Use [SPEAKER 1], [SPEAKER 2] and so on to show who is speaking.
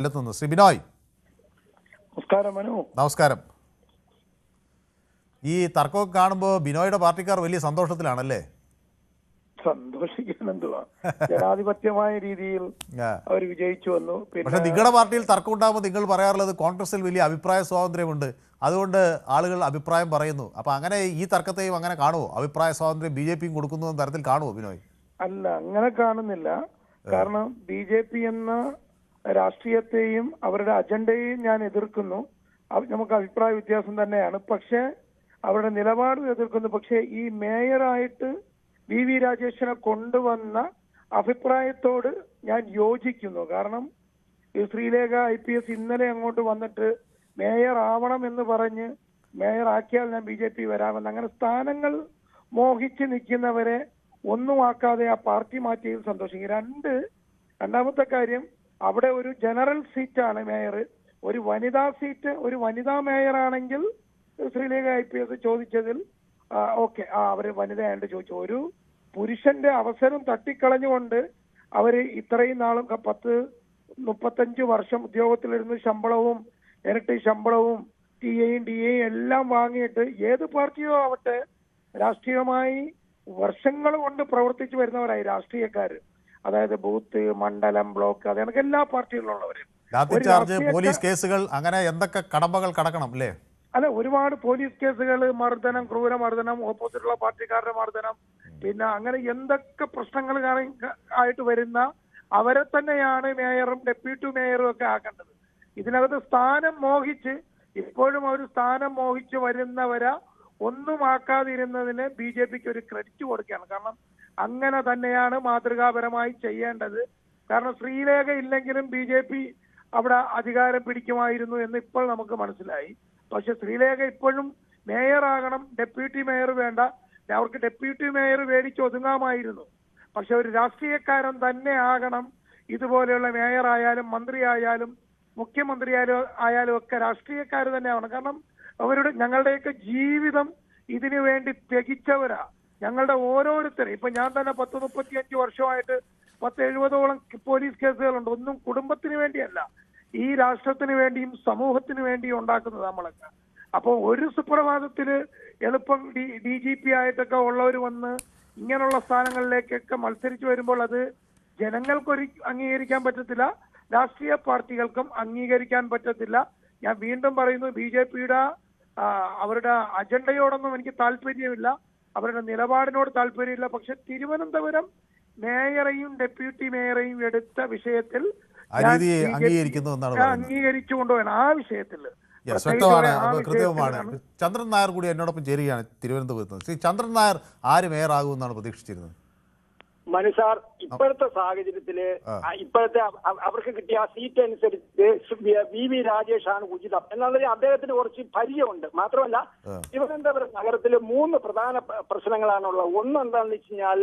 [SPEAKER 1] ശ്രീ ബിനോയ്,
[SPEAKER 2] നമസ്കാരം മനു.
[SPEAKER 1] നമസ്കാരം. ഈ തർക്കമൊക്കെ കാണുമ്പോൾ ബിനോയുടെ പാർട്ടിക്കാർ വലിയ സന്തോഷത്തിലാണല്ലേ?
[SPEAKER 2] സന്തോഷിക്കാൻ എന്തുവാ, ജനാധിപത്യമായ രീതിയിൽ അവർ വിജയിച്ചു വന്നു.
[SPEAKER 1] പക്ഷെ നിങ്ങളുടെ പാർട്ടിയിൽ തർക്കം ഉണ്ടാകുമ്പോൾ നിങ്ങൾ പറയാറുള്ളത് കോൺഗ്രസിൽ വലിയ അഭിപ്രായ സ്വാതന്ത്ര്യമുണ്ട്, അതുകൊണ്ട് ആളുകൾ അഭിപ്രായം പറയുന്നു. അപ്പം അങ്ങനെ ഈ തർക്കത്തെയും അങ്ങനെ കാണുമോ? അഭിപ്രായ സ്വാതന്ത്ര്യം BJP കൊടുക്കുന്ന തരത്തിൽ കാണുമോ ബിനോയ്?
[SPEAKER 2] അല്ല, അങ്ങനെ കാണുന്നില്ല. കാരണം BJP എന്ന രാഷ്ട്രീയത്തെയും അവരുടെ അജണ്ടയെയും ഞാൻ എതിർക്കുന്നു. നമുക്ക് അഭിപ്രായ വ്യത്യാസം തന്നെയാണ്, പക്ഷെ അവരുടെ നിലപാടും എതിർക്കുന്നു. പക്ഷെ ഈ മേയറായിട്ട് VV രാജേഷിനെ കൊണ്ടുവന്ന അഭിപ്രായത്തോട് ഞാൻ യോജിക്കുന്നു. കാരണം ഈ ശ്രീലേഖ IPS ഇന്നലെ അങ്ങോട്ട് വന്നിട്ട് മേയർ ആവണം എന്ന് പറഞ്ഞ് മേയർ ആക്കിയാൽ ഞാൻ BJP വരാമെന്ന്, അങ്ങനെ സ്ഥാനങ്ങൾ മോഹിച്ച് നിൽക്കുന്നവരെ ഒന്നും ആക്കാതെ ആ പാർട്ടി മാറ്റിയതിൽ സന്തോഷിക്കും. രണ്ടാമത്തെ കാര്യം, അവിടെ ഒരു ജനറൽ സീറ്റാണ് മേയർ. ഒരു വനിതാ സീറ്റ്, ഒരു വനിതാ മേയറാണെങ്കിൽ ശ്രീലേഖ IPS ചോദിച്ചതിൽ ഓക്കെ, അവര് വനിതയായിട്ട് ചോദിച്ചു. ഒരു പുരുഷന്റെ അവസരം തട്ടിക്കളഞ്ഞുകൊണ്ട് അവര് ഇത്രയും നാളും 35 വർഷം ഉദ്യോഗത്തിലിരുന്ന് ശമ്പളവും ഇരട്ടി ശമ്പളവും TA എല്ലാം വാങ്ങിയിട്ട്, ഏത് പാർട്ടിയോ ആവട്ടെ, രാഷ്ട്രീയമായി വർഷങ്ങൾ കൊണ്ട് പ്രവർത്തിച്ചു വരുന്നവരായി രാഷ്ട്രീയക്കാര്. അതായത് ബൂത്ത്, മണ്ഡലം, ബ്ലോക്ക്, അതൊക്കെ എല്ലാ പാർട്ടികളിലുള്ളവരും.
[SPEAKER 1] പോലീസ് കേസുകൾ, അങ്ങനെ എന്തൊക്കെ കടമ്പകൾ കടക്കണം അല്ലേ?
[SPEAKER 2] അല്ല, ഒരുപാട് പോലീസ് കേസുകൾ, മർദ്ദനം, ക്രൂരമർദ്ദനം, ഓപ്പോസിറ്റുള്ള പാർട്ടിക്കാരുടെ മർദ്ദനം, പിന്നെ അങ്ങനെ എന്തൊക്കെ പ്രശ്നങ്ങൾ ആയിട്ട് വരുന്ന അവരെ തന്നെയാണ് മേയറും ഡെപ്യൂട്ടി മേയറും ഒക്കെ ആക്കേണ്ടത്. ഇതിനകത്ത് സ്ഥാനം മോഹിച്ച്, ഇപ്പോഴും അവർ സ്ഥാനം മോഹിച്ച് വരുന്നവരെ ഒന്നും ആക്കാതിരുന്നതിന് BJPക്ക് ഒരു ക്രെഡിറ്റ് കൊടുക്കുകയാണ്. കാരണം അങ്ങനെ തന്നെയാണ് മാതൃകാപരമായി ചെയ്യേണ്ടത്. കാരണം ശ്രീലേഖ ഇല്ലെങ്കിലും BJP അവിടെ അധികാരം പിടിക്കുമായിരുന്നു എന്ന് ഇപ്പോൾ നമുക്ക് മനസ്സിലായി. പക്ഷെ ശ്രീലേഖ ഇപ്പോഴും മേയറാകണം, ഡെപ്യൂട്ടി മേയർ വേണ്ട. അവർക്ക് ഡെപ്യൂട്ടി മേയർ മേടിച്ച് ഒതുങ്ങാമായിരുന്നു. പക്ഷെ ഒരു രാഷ്ട്രീയക്കാരൻ തന്നെ ആകണം. ഇതുപോലെയുള്ള മേയർ ആയാലും മന്ത്രി ആയാലും മുഖ്യമന്ത്രി ആയാലും ഒക്കെ രാഷ്ട്രീയക്കാർ തന്നെ ആവണം. കാരണം അവരുടെ ഞങ്ങളുടെയൊക്കെ ജീവിതം ഇതിനു വേണ്ടി ത്യജിച്ചവരാ. ഞങ്ങളുടെ ഓരോരുത്തരും, ഇപ്പൊ ഞാൻ തന്നെ 35 വർഷമായിട്ട് 70ഓളം പോലീസ് കേസുകളുണ്ട്. ഒന്നും കുടുംബത്തിന് വേണ്ടിയല്ല, ഈ രാഷ്ട്രത്തിന് വേണ്ടിയും സമൂഹത്തിന് വേണ്ടിയും ഉണ്ടാക്കുന്നത് നമ്മളൊക്കെ. അപ്പോൾ ഒരു സുപ്രഭാതത്തില് എളുപ്പം DGP ആയിട്ടൊക്കെ ഉള്ളവർ വന്ന് ഇങ്ങനെയുള്ള സ്ഥാനങ്ങളിലേക്കൊക്കെ മത്സരിച്ചു വരുമ്പോൾ അത് ജനങ്ങൾക്കൊരു അംഗീകരിക്കാൻ പറ്റത്തില്ല, രാഷ്ട്രീയ പാർട്ടികൾക്കും അംഗീകരിക്കാൻ പറ്റത്തില്ല. ഞാൻ വീണ്ടും പറയുന്നു, BJPയുടെ അവരുടെ അജണ്ടയോടൊന്നും എനിക്ക് താല്പര്യമില്ല, അവരുടെ നിലപാടിനോട് താല്പര്യമില്ല. പക്ഷെ തിരുവനന്തപുരം മേയറെയും ഡെപ്യൂട്ടി മേയറെയും എടുത്ത വിഷയത്തിൽ അംഗീകരിച്ചു കൊണ്ടുപോകണം. ആ വിഷയത്തിൽ
[SPEAKER 1] കൃത്യമാണ്. ചന്ദ്രൻ നായർ കൂടി എന്നോടൊപ്പം ചേരുകയാണ് തിരുവനന്തപുരത്ത്. ശ്രീ ചന്ദ്രൻ നായർ ആര് മേയറാകുമെന്നാണ് പ്രതീക്ഷിച്ചിരുന്നത്?
[SPEAKER 3] മനു സാർ, ഇപ്പോഴത്തെ സാഹചര്യത്തില് ഇപ്പോഴത്തെ അവർക്ക് കിട്ടിയ സീറ്റ് അനുസരിച്ച് VV രാജേഷാണ് ഉചിതം എന്നുള്ളത് അദ്ദേഹത്തിന് കുറച്ച് പരിചയമുണ്ട്. മാത്രമല്ല, തിരുവനന്തപുരം നഗരത്തില് 3 പ്രധാന പ്രശ്നങ്ങളാണുള്ളത്. ഒന്ന് എന്താണെന്ന് വെച്ച് കഴിഞ്ഞാൽ